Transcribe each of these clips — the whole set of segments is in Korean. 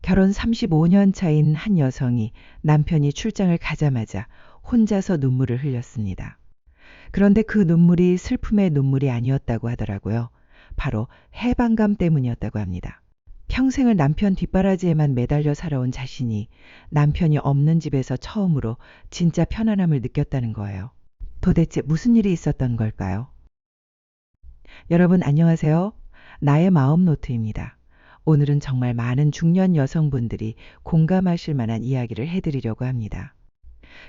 결혼 35년 차인 한 여성이 남편이 출장을 가자마자 혼자서 눈물을 흘렸습니다. 그런데 그 눈물이 슬픔의 눈물이 아니었다고 하더라고요. 바로 해방감 때문이었다고 합니다. 평생을 남편 뒷바라지에만 매달려 살아온 자신이 남편이 없는 집에서 처음으로 진짜 편안함을 느꼈다는 거예요. 도대체 무슨 일이 있었던 걸까요? 여러분 안녕하세요. 나의 마음 노트입니다. 오늘은 정말 많은 중년 여성분들이 공감하실 만한 이야기를 해드리려고 합니다.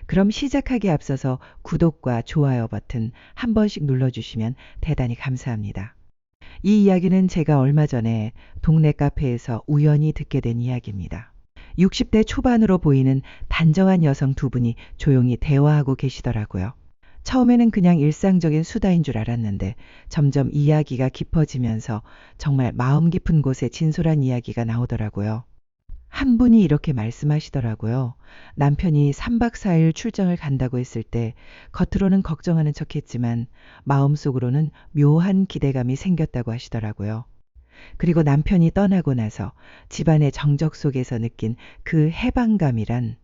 그럼 시작하기에 앞서서 구독과 좋아요 버튼 한 번씩 눌러주시면 대단히 감사합니다. 이 이야기는 제가 얼마 전에 동네 카페에서 우연히 듣게 된 이야기입니다. 60대 초반으로 보이는 단정한 여성 두 분이 조용히 대화하고 계시더라고요. 처음에는 그냥 일상적인 수다인 줄 알았는데 점점 이야기가 깊어지면서 정말 마음 깊은 곳에 진솔한 이야기가 나오더라고요. 한 분이 이렇게 말씀하시더라고요. 남편이 3박 4일 출장을 간다고 했을 때 겉으로는 걱정하는 척했지만 마음속으로는 묘한 기대감이 생겼다고 하시더라고요. 그리고 남편이 떠나고 나서 집안의 정적 속에서 느낀 그 해방감이란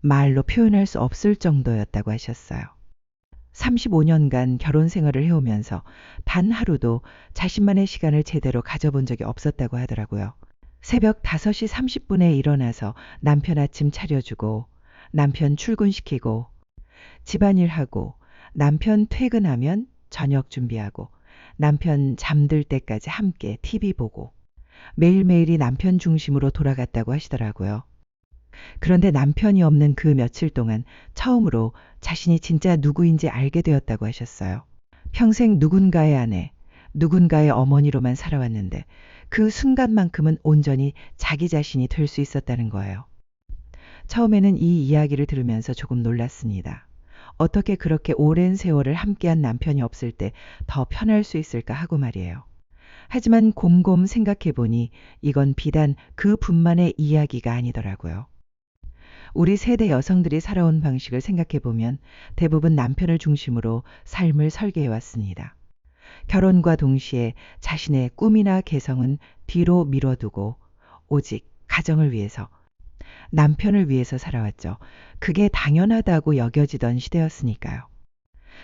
말로 표현할 수 없을 정도였다고 하셨어요. 35년간 결혼 생활을 해오면서 단 하루도 자신만의 시간을 제대로 가져본 적이 없었다고 하더라고요. 새벽 5시 30분에 일어나서 남편 아침 차려주고, 남편 출근시키고, 집안일하고, 남편 퇴근하면 저녁 준비하고, 남편 잠들 때까지 함께 TV 보고, 매일매일이 남편 중심으로 돌아갔다고 하시더라고요. 그런데 남편이 없는 그 며칠 동안 처음으로 자신이 진짜 누구인지 알게 되었다고 하셨어요. 평생 누군가의 아내, 누군가의 어머니로만 살아왔는데 그 순간만큼은 온전히 자기 자신이 될 수 있었다는 거예요. 처음에는 이 이야기를 들으면서 조금 놀랐습니다. 어떻게 그렇게 오랜 세월을 함께한 남편이 없을 때 더 편할 수 있을까 하고 말이에요. 하지만 곰곰 생각해 보니 이건 비단 그분만의 이야기가 아니더라고요. 우리 세대 여성들이 살아온 방식을 생각해 보면 대부분 남편을 중심으로 삶을 설계해 왔습니다. 결혼과 동시에 자신의 꿈이나 개성은 뒤로 미뤄두고 오직 가정을 위해서, 남편을 위해서 살아왔죠. 그게 당연하다고 여겨지던 시대였으니까요.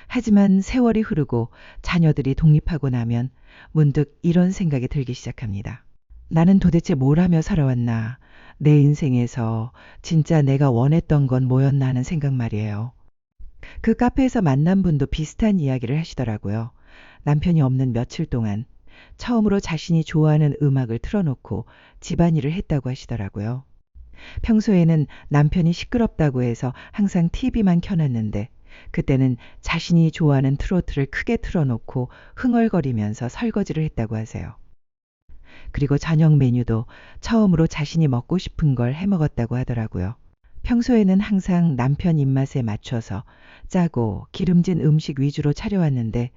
하지만 세월이 흐르고 자녀들이 독립하고 나면 문득 이런 생각이 들기 시작합니다. 나는 도대체 뭘 하며 살아왔나? 내 인생에서 진짜 내가 원했던 건 뭐였나 하는 생각 말이에요. 그 카페에서 만난 분도 비슷한 이야기를 하시더라고요. 남편이 없는 며칠 동안 처음으로 자신이 좋아하는 음악을 틀어놓고 집안일을 했다고 하시더라고요. 평소에는 남편이 시끄럽다고 해서 항상 TV만 켜놨는데 그때는 자신이 좋아하는 트로트를 크게 틀어놓고 흥얼거리면서 설거지를 했다고 하세요. 그리고 저녁 메뉴도 처음으로 자신이 먹고 싶은 걸 해먹었다고 하더라고요. 평소에는 항상 남편 입맛에 맞춰서 짜고 기름진 음식 위주로 차려왔는데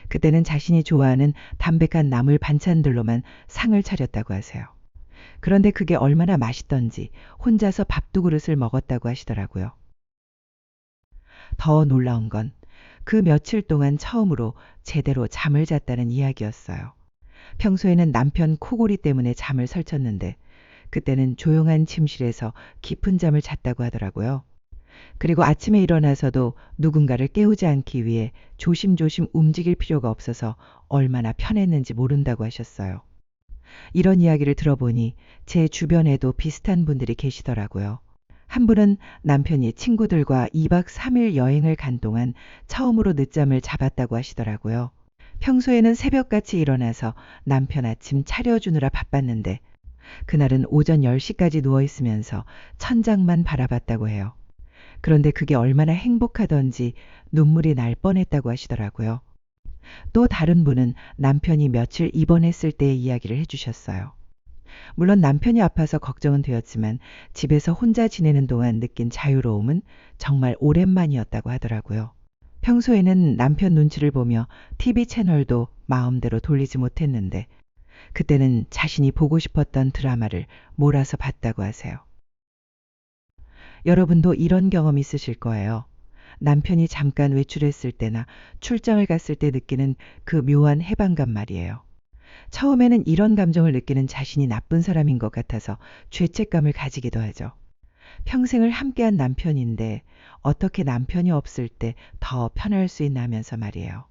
그때는 자신이 좋아하는 담백한 나물 반찬들로만 상을 차렸다고 하세요. 그런데 그게 얼마나 맛있던지 혼자서 밥 두 그릇을 먹었다고 하시더라고요. 더 놀라운 건 그 며칠 동안 처음으로 제대로 잠을 잤다는 이야기였어요. 평소에는 남편 코골이 때문에 잠을 설쳤는데 그때는 조용한 침실에서 깊은 잠을 잤다고 하더라고요. 그리고 아침에 일어나서도 누군가를 깨우지 않기 위해 조심조심 움직일 필요가 없어서 얼마나 편했는지 모른다고 하셨어요. 이런 이야기를 들어보니 제 주변에도 비슷한 분들이 계시더라고요. 한 분은 남편이 친구들과 2박 3일 여행을 간 동안 처음으로 늦잠을 잡았다고 하시더라고요. 평소에는 새벽같이 일어나서 남편 아침 차려주느라 바빴는데 그날은 오전 10시까지 누워있으면서 천장만 바라봤다고 해요. 그런데 그게 얼마나 행복하던지 눈물이 날 뻔했다고 하시더라고요. 또 다른 분은 남편이 며칠 입원했을 때의 이야기를 해주셨어요. 물론 남편이 아파서 걱정은 되었지만 집에서 혼자 지내는 동안 느낀 자유로움은 정말 오랜만이었다고 하더라고요. 평소에는 남편 눈치를 보며 TV 채널도 마음대로 돌리지 못했는데 그때는 자신이 보고 싶었던 드라마를 몰아서 봤다고 하세요. 여러분도 이런 경험 있으실 거예요. 남편이 잠깐 외출했을 때나 출장을 갔을 때 느끼는 그 묘한 해방감 말이에요. 처음에는 이런 감정을 느끼는 자신이 나쁜 사람인 것 같아서 죄책감을 가지기도 하죠. 평생을 함께한 남편인데 어떻게 남편이 없을 때 더 편할 수 있나면서 말이에요.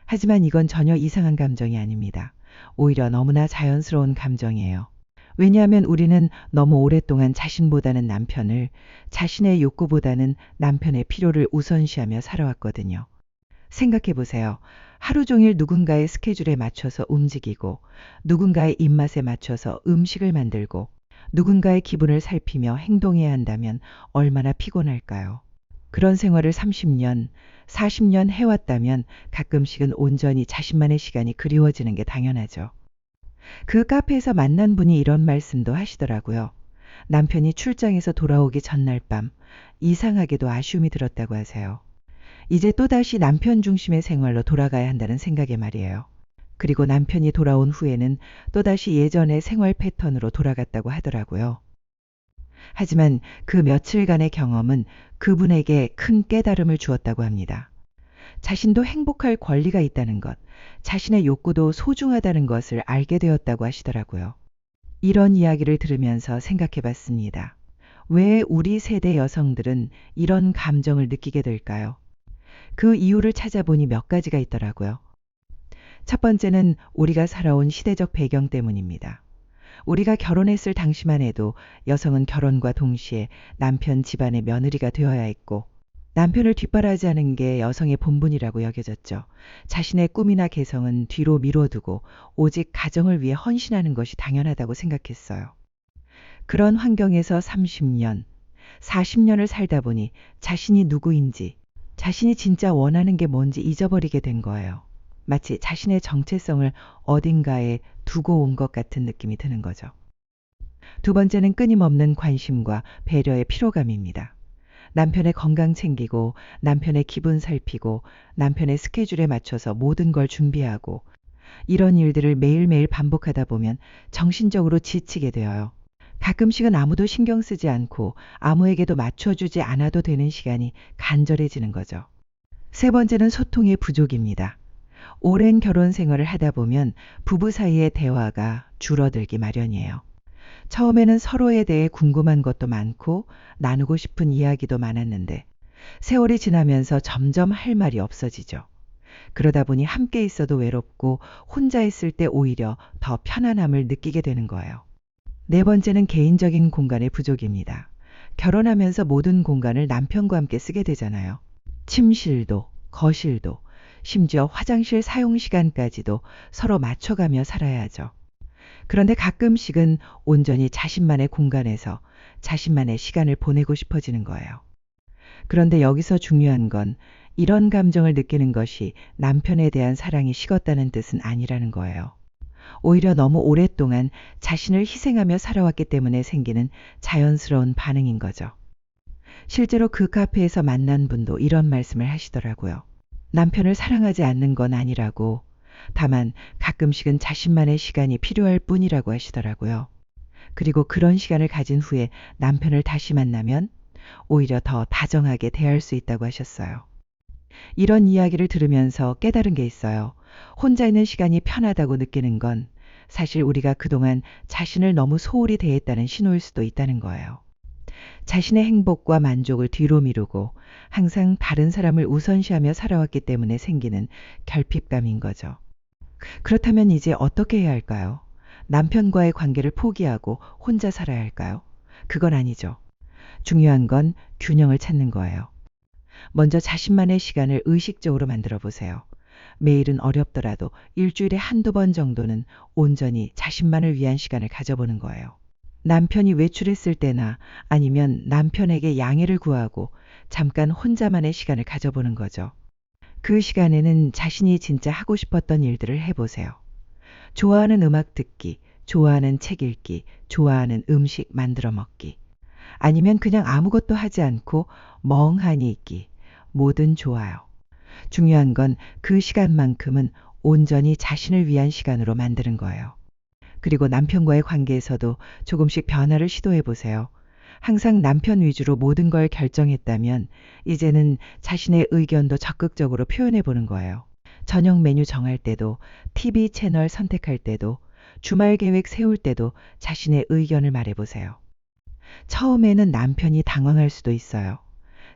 하지만 이건 전혀 이상한 감정이 아닙니다. 오히려 너무나 자연스러운 감정이에요. 왜냐하면 우리는 너무 오랫동안 자신보다는 남편을, 자신의 욕구보다는 남편의 필요를 우선시하며 살아왔거든요. 생각해 보세요. 하루 종일 누군가의 스케줄에 맞춰서 움직이고, 누군가의 입맛에 맞춰서 음식을 만들고, 누군가의 기분을 살피며 행동해야 한다면 얼마나 피곤할까요? 그런 생활을 30년, 40년 해왔다면 가끔씩은 온전히 자신만의 시간이 그리워지는 게 당연하죠. 그 카페에서 만난 분이 이런 말씀도 하시더라고요. 남편이 출장에서 돌아오기 전날 밤 이상하게도 아쉬움이 들었다고 하세요. 이제 또다시 남편 중심의 생활로 돌아가야 한다는 생각에 말이에요. 그리고 남편이 돌아온 후에는 또다시 예전의 생활 패턴으로 돌아갔다고 하더라고요. 하지만 그 며칠간의 경험은 그분에게 큰 깨달음을 주었다고 합니다. 자신도 행복할 권리가 있다는 것, 자신의 욕구도 소중하다는 것을 알게 되었다고 하시더라고요. 이런 이야기를 들으면서 생각해 봤습니다. 왜 우리 세대 여성들은 이런 감정을 느끼게 될까요? 그 이유를 찾아보니 몇 가지가 있더라고요. 첫 번째는 우리가 살아온 시대적 배경 때문입니다. 우리가 결혼했을 당시만 해도 여성은 결혼과 동시에 남편 집안의 며느리가 되어야 했고, 남편을 뒷바라지하는 게 여성의 본분이라고 여겨졌죠. 자신의 꿈이나 개성은 뒤로 미뤄두고 오직 가정을 위해 헌신하는 것이 당연하다고 생각했어요. 그런 환경에서 30년, 40년을 살다 보니 자신이 누구인지, 자신이 진짜 원하는 게 뭔지 잊어버리게 된 거예요. 마치 자신의 정체성을 어딘가에 두고 온 것 같은 느낌이 드는 거죠. 두 번째는 끊임없는 관심과 배려의 피로감입니다. 남편의 건강 챙기고, 남편의 기분 살피고, 남편의 스케줄에 맞춰서 모든 걸 준비하고, 이런 일들을 매일매일 반복하다 보면 정신적으로 지치게 되어요. 가끔씩은 아무도 신경 쓰지 않고 아무에게도 맞춰주지 않아도 되는 시간이 간절해지는 거죠. 세 번째는 소통의 부족입니다. 오랜 결혼 생활을 하다 보면 부부 사이의 대화가 줄어들기 마련이에요. 처음에는 서로에 대해 궁금한 것도 많고 나누고 싶은 이야기도 많았는데 세월이 지나면서 점점 할 말이 없어지죠. 그러다 보니 함께 있어도 외롭고 혼자 있을 때 오히려 더 편안함을 느끼게 되는 거예요. 네 번째는 개인적인 공간의 부족입니다. 결혼하면서 모든 공간을 남편과 함께 쓰게 되잖아요. 침실도, 거실도, 심지어 화장실 사용 시간까지도 서로 맞춰가며 살아야 하죠. 그런데 가끔씩은 온전히 자신만의 공간에서 자신만의 시간을 보내고 싶어지는 거예요. 그런데 여기서 중요한 건 이런 감정을 느끼는 것이 남편에 대한 사랑이 식었다는 뜻은 아니라는 거예요. 오히려 너무 오랫동안 자신을 희생하며 살아왔기 때문에 생기는 자연스러운 반응인 거죠. 실제로 그 카페에서 만난 분도 이런 말씀을 하시더라고요. 남편을 사랑하지 않는 건 아니라고, 다만 가끔씩은 자신만의 시간이 필요할 뿐이라고 하시더라고요. 그리고 그런 시간을 가진 후에 남편을 다시 만나면 오히려 더 다정하게 대할 수 있다고 하셨어요. 이런 이야기를 들으면서 깨달은 게 있어요. 혼자 있는 시간이 편하다고 느끼는 건 사실 우리가 그동안 자신을 너무 소홀히 대했다는 신호일 수도 있다는 거예요. 자신의 행복과 만족을 뒤로 미루고 항상 다른 사람을 우선시하며 살아왔기 때문에 생기는 결핍감인 거죠. 그렇다면 이제 어떻게 해야 할까요? 남편과의 관계를 포기하고 혼자 살아야 할까요? 그건 아니죠. 중요한 건 균형을 찾는 거예요. 먼저 자신만의 시간을 의식적으로 만들어 보세요. 매일은 어렵더라도 일주일에 한두 번 정도는 온전히 자신만을 위한 시간을 가져보는 거예요. 남편이 외출했을 때나 아니면 남편에게 양해를 구하고 잠깐 혼자만의 시간을 가져보는 거죠. 그 시간에는 자신이 진짜 하고 싶었던 일들을 해보세요. 좋아하는 음악 듣기, 좋아하는 책 읽기, 좋아하는 음식 만들어 먹기. 아니면 그냥 아무것도 하지 않고 멍하니 있기. 뭐든 좋아요. 중요한 건 그 시간만큼은 온전히 자신을 위한 시간으로 만드는 거예요. 그리고 남편과의 관계에서도 조금씩 변화를 시도해 보세요. 항상 남편 위주로 모든 걸 결정했다면 이제는 자신의 의견도 적극적으로 표현해 보는 거예요. 저녁 메뉴 정할 때도, TV 채널 선택할 때도, 주말 계획 세울 때도 자신의 의견을 말해보세요. 처음에는 남편이 당황할 수도 있어요.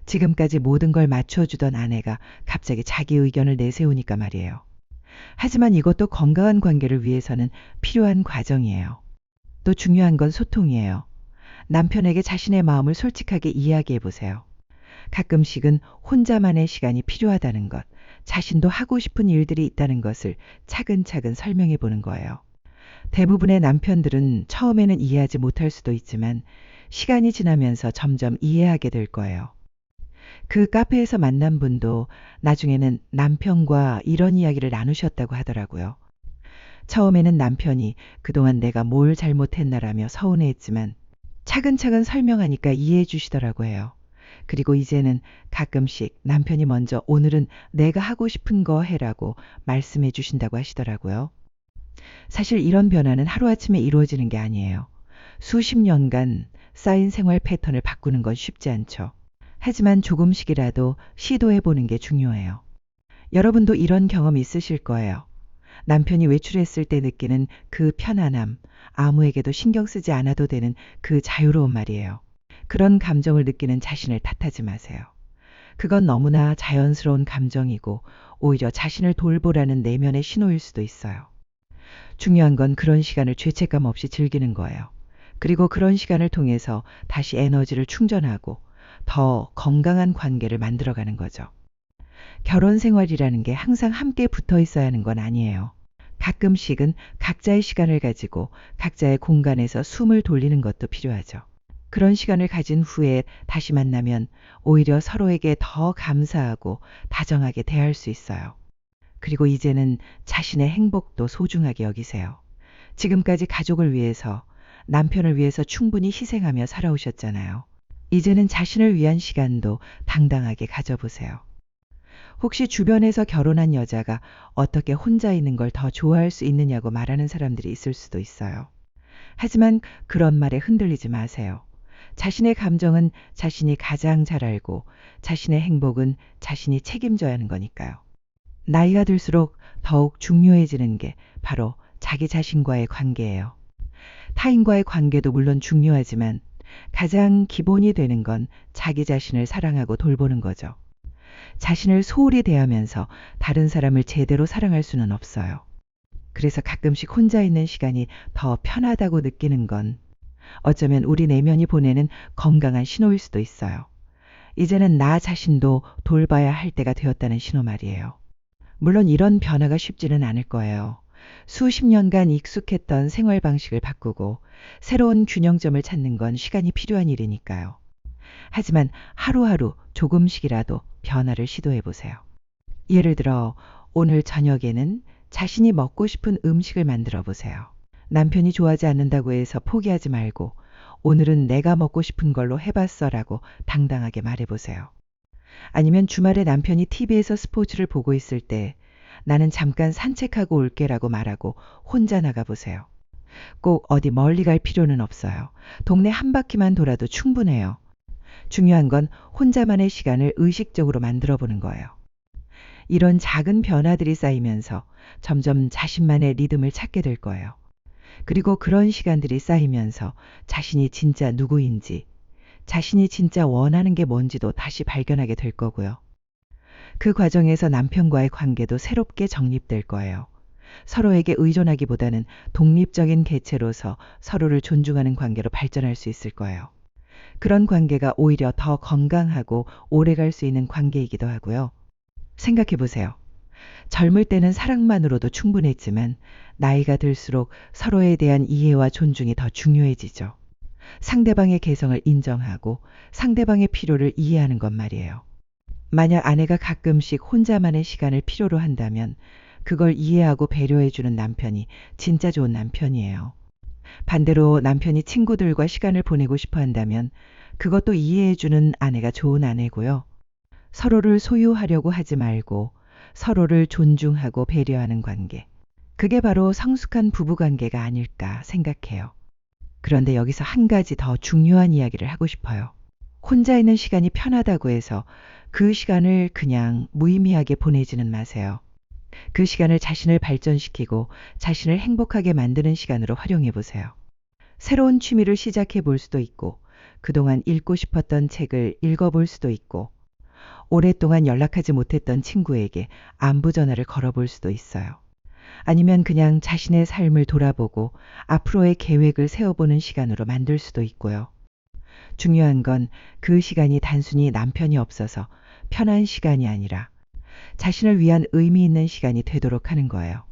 지금까지 모든 걸 맞춰주던 아내가 갑자기 자기 의견을 내세우니까 말이에요. 하지만 이것도 건강한 관계를 위해서는 필요한 과정이에요. 또 중요한 건 소통이에요. 남편에게 자신의 마음을 솔직하게 이야기해 보세요. 가끔씩은 혼자만의 시간이 필요하다는 것, 자신도 하고 싶은 일들이 있다는 것을 차근차근 설명해 보는 거예요. 대부분의 남편들은 처음에는 이해하지 못할 수도 있지만 시간이 지나면서 점점 이해하게 될 거예요. 그 카페에서 만난 분도 나중에는 남편과 이런 이야기를 나누셨다고 하더라고요. 처음에는 남편이 그동안 내가 뭘 잘못했나라며 서운해했지만 차근차근 설명하니까 이해해 주시더라고 해요. 그리고 이제는 가끔씩 남편이 먼저 오늘은 내가 하고 싶은 거 해라고 말씀해 주신다고 하시더라고요. 사실 이런 변화는 하루아침에 이루어지는 게 아니에요. 수십 년간 쌓인 생활 패턴을 바꾸는 건 쉽지 않죠. 하지만 조금씩이라도 시도해 보는 게 중요해요. 여러분도 이런 경험 있으실 거예요. 남편이 외출했을 때 느끼는 그 편안함, 아무에게도 신경 쓰지 않아도 되는 그 자유로운 말이에요. 그런 감정을 느끼는 자신을 탓하지 마세요. 그건 너무나 자연스러운 감정이고 오히려 자신을 돌보라는 내면의 신호일 수도 있어요. 중요한 건 그런 시간을 죄책감 없이 즐기는 거예요. 그리고 그런 시간을 통해서 다시 에너지를 충전하고 더 건강한 관계를 만들어가는 거죠. 결혼 생활이라는 게 항상 함께 붙어 있어야 하는 건 아니에요. 가끔씩은 각자의 시간을 가지고 각자의 공간에서 숨을 돌리는 것도 필요하죠. 그런 시간을 가진 후에 다시 만나면 오히려 서로에게 더 감사하고 다정하게 대할 수 있어요. 그리고 이제는 자신의 행복도 소중하게 여기세요. 지금까지 가족을 위해서, 남편을 위해서 충분히 희생하며 살아오셨잖아요. 이제는 자신을 위한 시간도 당당하게 가져보세요. 혹시 주변에서 결혼한 여자가 어떻게 혼자 있는 걸 더 좋아할 수 있느냐고 말하는 사람들이 있을 수도 있어요. 하지만 그런 말에 흔들리지 마세요. 자신의 감정은 자신이 가장 잘 알고 자신의 행복은 자신이 책임져야 하는 거니까요. 나이가 들수록 더욱 중요해지는 게 바로 자기 자신과의 관계예요. 타인과의 관계도 물론 중요하지만 가장 기본이 되는 건 자기 자신을 사랑하고 돌보는 거죠. 자신을 소홀히 대하면서 다른 사람을 제대로 사랑할 수는 없어요. 그래서 가끔씩 혼자 있는 시간이 더 편하다고 느끼는 건 어쩌면 우리 내면이 보내는 건강한 신호일 수도 있어요. 이제는 나 자신도 돌봐야 할 때가 되었다는 신호 말이에요. 물론 이런 변화가 쉽지는 않을 거예요. 수십 년간 익숙했던 생활 방식을 바꾸고 새로운 균형점을 찾는 건 시간이 필요한 일이니까요. 하지만 하루하루 조금씩이라도 변화를 시도해 보세요. 예를 들어 오늘 저녁에는 자신이 먹고 싶은 음식을 만들어 보세요. 남편이 좋아하지 않는다고 해서 포기하지 말고 오늘은 내가 먹고 싶은 걸로 해봤어라고 당당하게 말해보세요. 아니면 주말에 남편이 TV에서 스포츠를 보고 있을 때 나는 잠깐 산책하고 올게라고 말하고 혼자 나가보세요. 꼭 어디 멀리 갈 필요는 없어요. 동네 한 바퀴만 돌아도 충분해요. 중요한 건 혼자만의 시간을 의식적으로 만들어 보는 거예요. 이런 작은 변화들이 쌓이면서 점점 자신만의 리듬을 찾게 될 거예요. 그리고 그런 시간들이 쌓이면서 자신이 진짜 누구인지, 자신이 진짜 원하는 게 뭔지도 다시 발견하게 될 거고요. 그 과정에서 남편과의 관계도 새롭게 정립될 거예요. 서로에게 의존하기보다는 독립적인 개체로서 서로를 존중하는 관계로 발전할 수 있을 거예요. 그런 관계가 오히려 더 건강하고 오래 갈 수 있는 관계이기도 하고요. 생각해 보세요. 젊을 때는 사랑만으로도 충분했지만 나이가 들수록 서로에 대한 이해와 존중이 더 중요해지죠. 상대방의 개성을 인정하고 상대방의 필요를 이해하는 것 말이에요. 만약 아내가 가끔씩 혼자만의 시간을 필요로 한다면 그걸 이해하고 배려해주는 남편이 진짜 좋은 남편이에요. 반대로 남편이 친구들과 시간을 보내고 싶어 한다면 그것도 이해해주는 아내가 좋은 아내고요. 서로를 소유하려고 하지 말고 서로를 존중하고 배려하는 관계. 그게 바로 성숙한 부부관계가 아닐까 생각해요. 그런데 여기서 한 가지 더 중요한 이야기를 하고 싶어요. 혼자 있는 시간이 편하다고 해서 그 시간을 그냥 무의미하게 보내지는 마세요. 그 시간을 자신을 발전시키고 자신을 행복하게 만드는 시간으로 활용해 보세요. 새로운 취미를 시작해 볼 수도 있고, 그동안 읽고 싶었던 책을 읽어볼 수도 있고, 오랫동안 연락하지 못했던 친구에게 안부 전화를 걸어볼 수도 있어요. 아니면 그냥 자신의 삶을 돌아보고 앞으로의 계획을 세워보는 시간으로 만들 수도 있고요. 중요한 건 그 시간이 단순히 남편이 없어서 편한 시간이 아니라 자신을 위한 의미 있는 시간이 되도록 하는 거예요.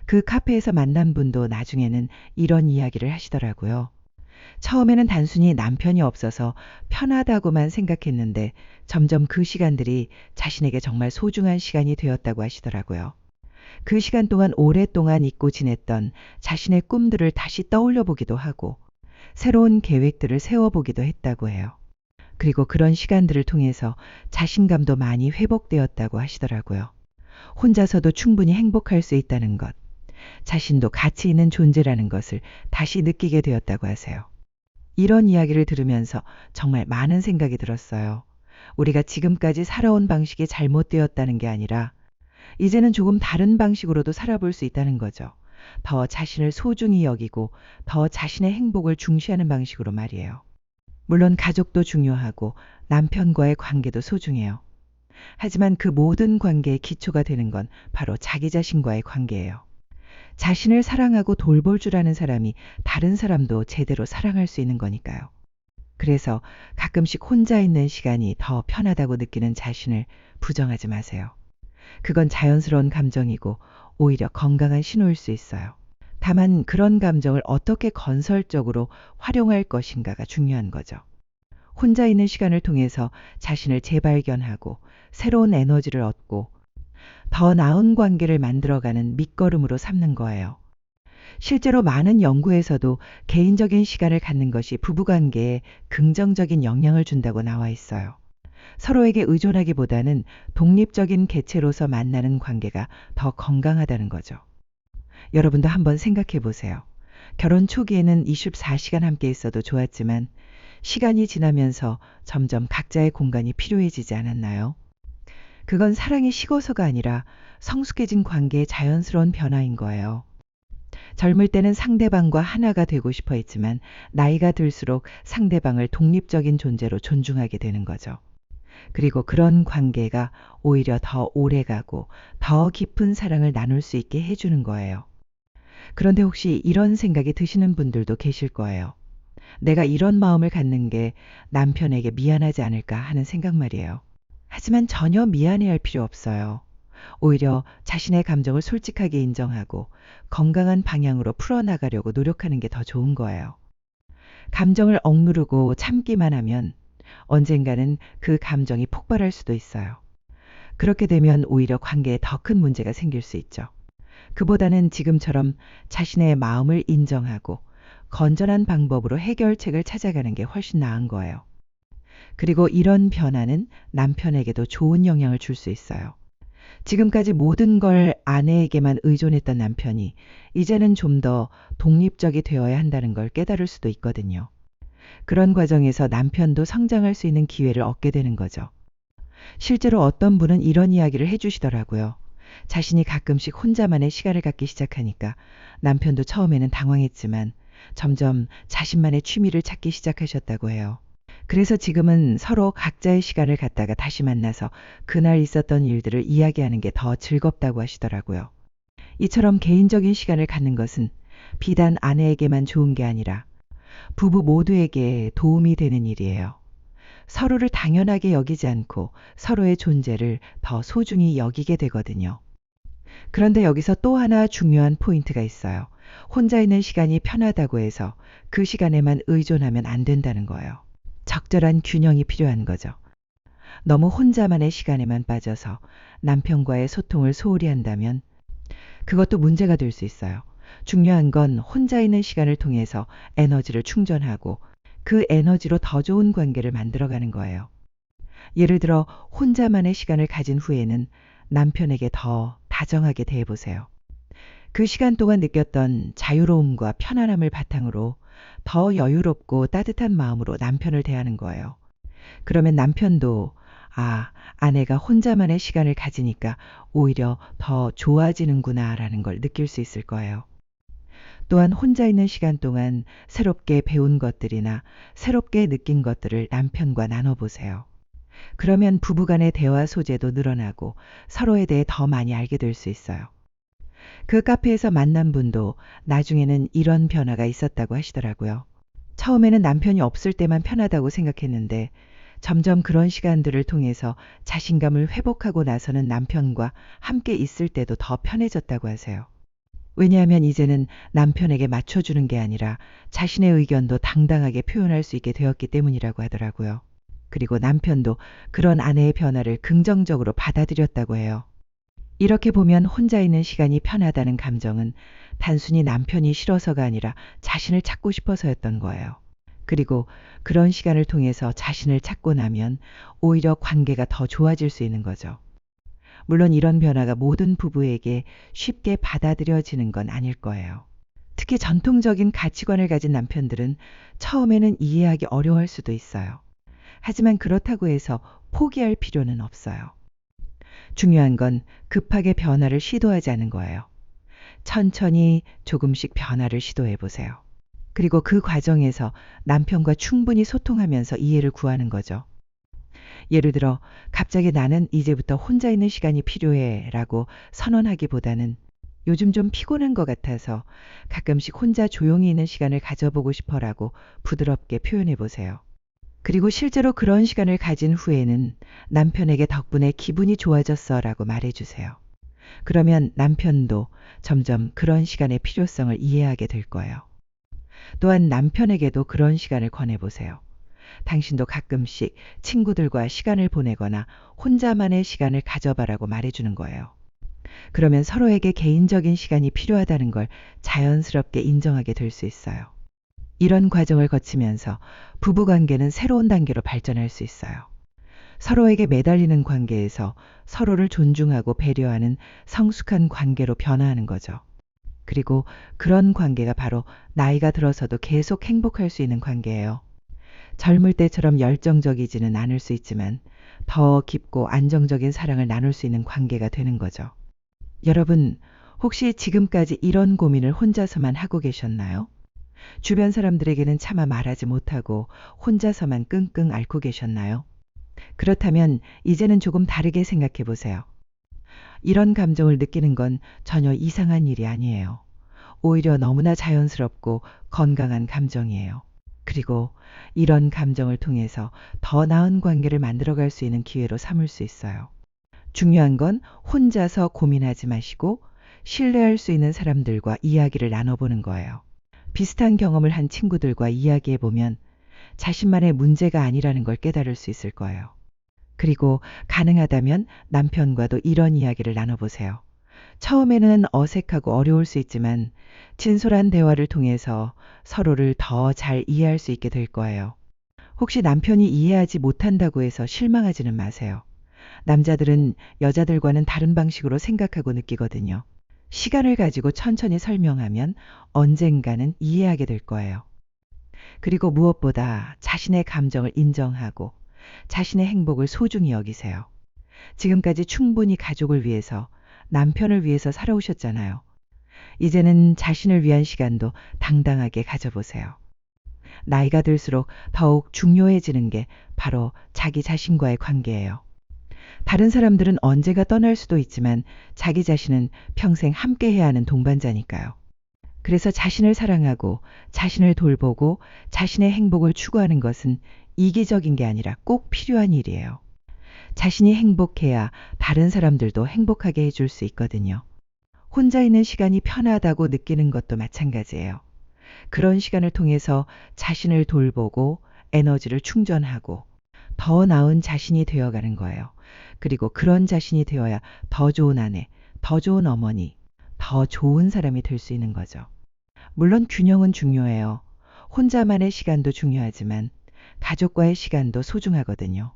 그 카페에서 만난 분도 나중에는 이런 이야기를 하시더라고요. 처음에는 단순히 남편이 없어서 편하다고만 생각했는데 점점 그 시간들이 자신에게 정말 소중한 시간이 되었다고 하시더라고요. 그 시간 동안 오랫동안 잊고 지냈던 자신의 꿈들을 다시 떠올려 보기도 하고 새로운 계획들을 세워보기도 했다고 해요. 그리고 그런 시간들을 통해서 자신감도 많이 회복되었다고 하시더라고요. 혼자서도 충분히 행복할 수 있다는 것, 자신도 가치 있는 존재라는 것을 다시 느끼게 되었다고 하세요. 이런 이야기를 들으면서 정말 많은 생각이 들었어요. 우리가 지금까지 살아온 방식이 잘못되었다는 게 아니라 이제는 조금 다른 방식으로도 살아볼 수 있다는 거죠. 더 자신을 소중히 여기고 더 자신의 행복을 중시하는 방식으로 말이에요. 물론 가족도 중요하고 남편과의 관계도 소중해요. 하지만 그 모든 관계의 기초가 되는 건 바로 자기 자신과의 관계예요. 자신을 사랑하고 돌볼 줄 아는 사람이 다른 사람도 제대로 사랑할 수 있는 거니까요. 그래서 가끔씩 혼자 있는 시간이 더 편하다고 느끼는 자신을 부정하지 마세요. 그건 자연스러운 감정이고 오히려 건강한 신호일 수 있어요. 다만 그런 감정을 어떻게 건설적으로 활용할 것인가가 중요한 거죠. 혼자 있는 시간을 통해서 자신을 재발견하고 새로운 에너지를 얻고 더 나은 관계를 만들어가는 밑거름으로 삼는 거예요. 실제로 많은 연구에서도 개인적인 시간을 갖는 것이 부부관계에 긍정적인 영향을 준다고 나와 있어요. 서로에게 의존하기보다는 독립적인 개체로서 만나는 관계가 더 건강하다는 거죠. 여러분도 한번 생각해 보세요. 결혼 초기에는 24시간 함께 있어도 좋았지만 시간이 지나면서 점점 각자의 공간이 필요해지지 않았나요? 그건 사랑이 식어서가 아니라 성숙해진 관계의 자연스러운 변화인 거예요. 젊을 때는 상대방과 하나가 되고 싶어 했지만 나이가 들수록 상대방을 독립적인 존재로 존중하게 되는 거죠. 그리고 그런 관계가 오히려 더 오래가고 더 깊은 사랑을 나눌 수 있게 해주는 거예요. 그런데 혹시 이런 생각이 드시는 분들도 계실 거예요. 내가 이런 마음을 갖는 게 남편에게 미안하지 않을까 하는 생각 말이에요. 하지만 전혀 미안해할 필요 없어요. 오히려 자신의 감정을 솔직하게 인정하고 건강한 방향으로 풀어나가려고 노력하는 게 더 좋은 거예요. 감정을 억누르고 참기만 하면 언젠가는 그 감정이 폭발할 수도 있어요. 그렇게 되면 오히려 관계에 더 큰 문제가 생길 수 있죠. 그보다는 지금처럼 자신의 마음을 인정하고 건전한 방법으로 해결책을 찾아가는 게 훨씬 나은 거예요. 그리고 이런 변화는 남편에게도 좋은 영향을 줄 수 있어요. 지금까지 모든 걸 아내에게만 의존했던 남편이 이제는 좀 더 독립적이 되어야 한다는 걸 깨달을 수도 있거든요. 그런 과정에서 남편도 성장할 수 있는 기회를 얻게 되는 거죠. 실제로 어떤 분은 이런 이야기를 해주시더라고요. 자신이 가끔씩 혼자만의 시간을 갖기 시작하니까 남편도 처음에는 당황했지만 점점 자신만의 취미를 찾기 시작하셨다고 해요. 그래서 지금은 서로 각자의 시간을 갖다가 다시 만나서 그날 있었던 일들을 이야기하는 게 더 즐겁다고 하시더라고요. 이처럼 개인적인 시간을 갖는 것은 비단 아내에게만 좋은 게 아니라 부부 모두에게 도움이 되는 일이에요. 서로를 당연하게 여기지 않고 서로의 존재를 더 소중히 여기게 되거든요. 그런데 여기서 또 하나 중요한 포인트가 있어요. 혼자 있는 시간이 편하다고 해서 그 시간에만 의존하면 안 된다는 거예요. 적절한 균형이 필요한 거죠. 너무 혼자만의 시간에만 빠져서 남편과의 소통을 소홀히 한다면 그것도 문제가 될 수 있어요. 중요한 건 혼자 있는 시간을 통해서 에너지를 충전하고 그 에너지로 더 좋은 관계를 만들어가는 거예요. 예를 들어 혼자만의 시간을 가진 후에는 남편에게 더 다정하게 대해보세요. 그 시간 동안 느꼈던 자유로움과 편안함을 바탕으로 더 여유롭고 따뜻한 마음으로 남편을 대하는 거예요. 그러면 남편도 아, 아내가 혼자만의 시간을 가지니까 오히려 더 좋아지는구나라는 걸 느낄 수 있을 거예요. 또한 혼자 있는 시간 동안 새롭게 배운 것들이나 새롭게 느낀 것들을 남편과 나눠보세요. 그러면 부부간의 대화 소재도 늘어나고 서로에 대해 더 많이 알게 될 수 있어요. 그 카페에서 만난 분도 나중에는 이런 변화가 있었다고 하시더라고요. 처음에는 남편이 없을 때만 편하다고 생각했는데 점점 그런 시간들을 통해서 자신감을 회복하고 나서는 남편과 함께 있을 때도 더 편해졌다고 하세요. 왜냐하면 이제는 남편에게 맞춰주는 게 아니라 자신의 의견도 당당하게 표현할 수 있게 되었기 때문이라고 하더라고요. 그리고 남편도 그런 아내의 변화를 긍정적으로 받아들였다고 해요. 이렇게 보면 혼자 있는 시간이 편하다는 감정은 단순히 남편이 싫어서가 아니라 자신을 찾고 싶어서였던 거예요. 그리고 그런 시간을 통해서 자신을 찾고 나면 오히려 관계가 더 좋아질 수 있는 거죠. 물론 이런 변화가 모든 부부에게 쉽게 받아들여지는 건 아닐 거예요. 특히 전통적인 가치관을 가진 남편들은 처음에는 이해하기 어려워할 수도 있어요. 하지만 그렇다고 해서 포기할 필요는 없어요. 중요한 건 급하게 변화를 시도하지 않은 거예요. 천천히 조금씩 변화를 시도해 보세요. 그리고 그 과정에서 남편과 충분히 소통하면서 이해를 구하는 거죠. 예를 들어 갑자기 나는 이제부터 혼자 있는 시간이 필요해 라고 선언하기보다는 요즘 좀 피곤한 것 같아서 가끔씩 혼자 조용히 있는 시간을 가져보고 싶어라고 부드럽게 표현해 보세요. 그리고 실제로 그런 시간을 가진 후에는 남편에게 덕분에 기분이 좋아졌어 라고 말해주세요. 그러면 남편도 점점 그런 시간의 필요성을 이해하게 될 거예요. 또한 남편에게도 그런 시간을 권해보세요. 당신도 가끔씩 친구들과 시간을 보내거나 혼자만의 시간을 가져봐라고 말해주는 거예요. 그러면 서로에게 개인적인 시간이 필요하다는 걸 자연스럽게 인정하게 될 수 있어요. 이런 과정을 거치면서 부부 관계는 새로운 단계로 발전할 수 있어요. 서로에게 매달리는 관계에서 서로를 존중하고 배려하는 성숙한 관계로 변화하는 거죠. 그리고 그런 관계가 바로 나이가 들어서도 계속 행복할 수 있는 관계예요. 젊을 때처럼 열정적이지는 않을 수 있지만 더 깊고 안정적인 사랑을 나눌 수 있는 관계가 되는 거죠. 여러분, 혹시 지금까지 이런 고민을 혼자서만 하고 계셨나요? 주변 사람들에게는 차마 말하지 못하고 혼자서만 끙끙 앓고 계셨나요? 그렇다면 이제는 조금 다르게 생각해 보세요. 이런 감정을 느끼는 건 전혀 이상한 일이 아니에요. 오히려 너무나 자연스럽고 건강한 감정이에요. 그리고 이런 감정을 통해서 더 나은 관계를 만들어갈 수 있는 기회로 삼을 수 있어요. 중요한 건 혼자서 고민하지 마시고 신뢰할 수 있는 사람들과 이야기를 나눠보는 거예요. 비슷한 경험을 한 친구들과 이야기해보면 자신만의 문제가 아니라는 걸 깨달을 수 있을 거예요. 그리고 가능하다면 남편과도 이런 이야기를 나눠보세요. 처음에는 어색하고 어려울 수 있지만 진솔한 대화를 통해서 서로를 더 잘 이해할 수 있게 될 거예요. 혹시 남편이 이해하지 못한다고 해서 실망하지는 마세요. 남자들은 여자들과는 다른 방식으로 생각하고 느끼거든요. 시간을 가지고 천천히 설명하면 언젠가는 이해하게 될 거예요. 그리고 무엇보다 자신의 감정을 인정하고 자신의 행복을 소중히 여기세요. 지금까지 충분히 가족을 위해서, 남편을 위해서 살아오셨잖아요. 이제는 자신을 위한 시간도 당당하게 가져보세요. 나이가 들수록 더욱 중요해지는 게 바로 자기 자신과의 관계예요. 다른 사람들은 언제가 떠날 수도 있지만 자기 자신은 평생 함께 해야 하는 동반자니까요. 그래서 자신을 사랑하고 자신을 돌보고 자신의 행복을 추구하는 것은 이기적인 게 아니라 꼭 필요한 일이에요. 자신이 행복해야 다른 사람들도 행복하게 해줄 수 있거든요. 혼자 있는 시간이 편하다고 느끼는 것도 마찬가지예요. 그런 시간을 통해서 자신을 돌보고 에너지를 충전하고 더 나은 자신이 되어가는 거예요. 그리고 그런 자신이 되어야 더 좋은 아내, 더 좋은 어머니, 더 좋은 사람이 될 수 있는 거죠. 물론 균형은 중요해요. 혼자만의 시간도 중요하지만 가족과의 시간도 소중하거든요.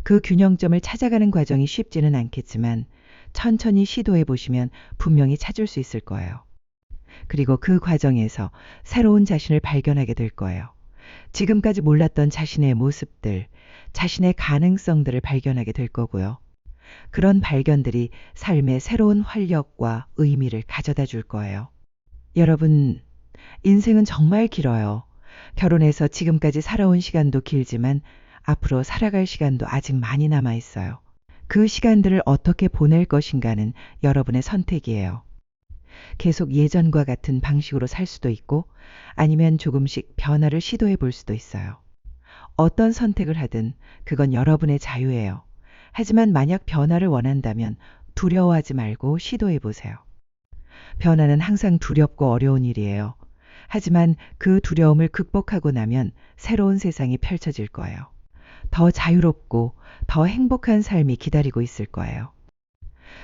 그 균형점을 찾아가는 과정이 쉽지는 않겠지만 천천히 시도해 보시면 분명히 찾을 수 있을 거예요. 그리고 그 과정에서 새로운 자신을 발견하게 될 거예요. 지금까지 몰랐던 자신의 모습들, 자신의 가능성들을 발견하게 될 거고요. 그런 발견들이 삶의 새로운 활력과 의미를 가져다 줄 거예요. 여러분, 인생은 정말 길어요. 결혼해서 지금까지 살아온 시간도 길지만 앞으로 살아갈 시간도 아직 많이 남아 있어요. 그 시간들을 어떻게 보낼 것인가는 여러분의 선택이에요. 계속 예전과 같은 방식으로 살 수도 있고 아니면 조금씩 변화를 시도해 볼 수도 있어요. 어떤 선택을 하든 그건 여러분의 자유예요. 하지만 만약 변화를 원한다면 두려워하지 말고 시도해 보세요. 변화는 항상 두렵고 어려운 일이에요. 하지만 그 두려움을 극복하고 나면 새로운 세상이 펼쳐질 거예요. 더 자유롭고 더 행복한 삶이 기다리고 있을 거예요.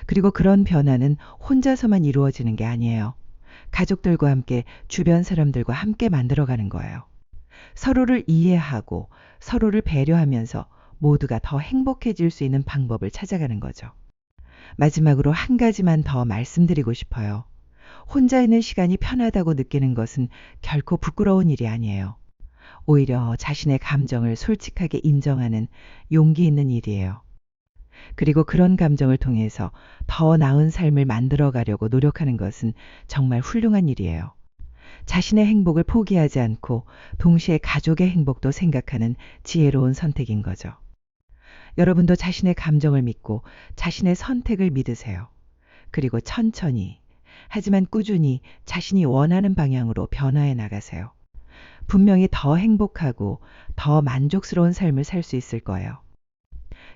그리고 그런 변화는 혼자서만 이루어지는 게 아니에요. 가족들과 함께 주변 사람들과 함께 만들어가는 거예요. 서로를 이해하고 서로를 배려하면서 모두가 더 행복해질 수 있는 방법을 찾아가는 거죠. 마지막으로 한 가지만 더 말씀드리고 싶어요. 혼자 있는 시간이 편하다고 느끼는 것은 결코 부끄러운 일이 아니에요. 오히려 자신의 감정을 솔직하게 인정하는 용기 있는 일이에요. 그리고 그런 감정을 통해서 더 나은 삶을 만들어 가려고 노력하는 것은 정말 훌륭한 일이에요. 자신의 행복을 포기하지 않고 동시에 가족의 행복도 생각하는 지혜로운 선택인 거죠. 여러분도 자신의 감정을 믿고 자신의 선택을 믿으세요. 그리고 천천히, 하지만 꾸준히 자신이 원하는 방향으로 변화해 나가세요. 분명히 더 행복하고 더 만족스러운 삶을 살 수 있을 거예요.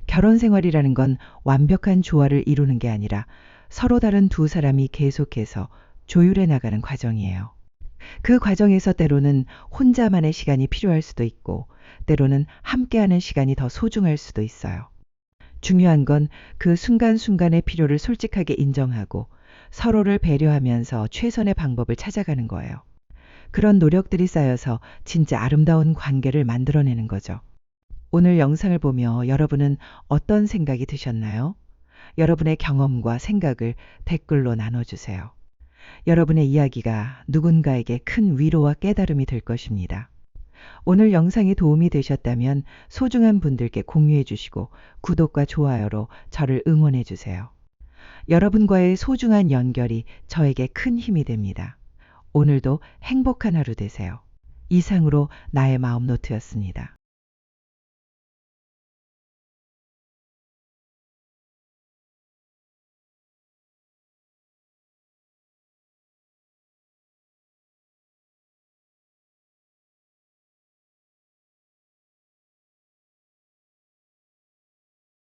결혼 생활이라는 건 완벽한 조화를 이루는 게 아니라 서로 다른 두 사람이 계속해서 조율해 나가는 과정이에요. 그 과정에서 때로는 혼자만의 시간이 필요할 수도 있고, 때로는 함께하는 시간이 더 소중할 수도 있어요. 중요한 건 그 순간순간의 필요를 솔직하게 인정하고 서로를 배려하면서 최선의 방법을 찾아가는 거예요. 그런 노력들이 쌓여서 진짜 아름다운 관계를 만들어내는 거죠. 오늘 영상을 보며 여러분은 어떤 생각이 드셨나요? 여러분의 경험과 생각을 댓글로 나눠주세요. 여러분의 이야기가 누군가에게 큰 위로와 깨달음이 될 것입니다. 오늘 영상이 도움이 되셨다면 소중한 분들께 공유해 주시고 구독과 좋아요로 저를 응원해 주세요. 여러분과의 소중한 연결이 저에게 큰 힘이 됩니다. 오늘도 행복한 하루 되세요. 이상으로 나의 마음 노트였습니다.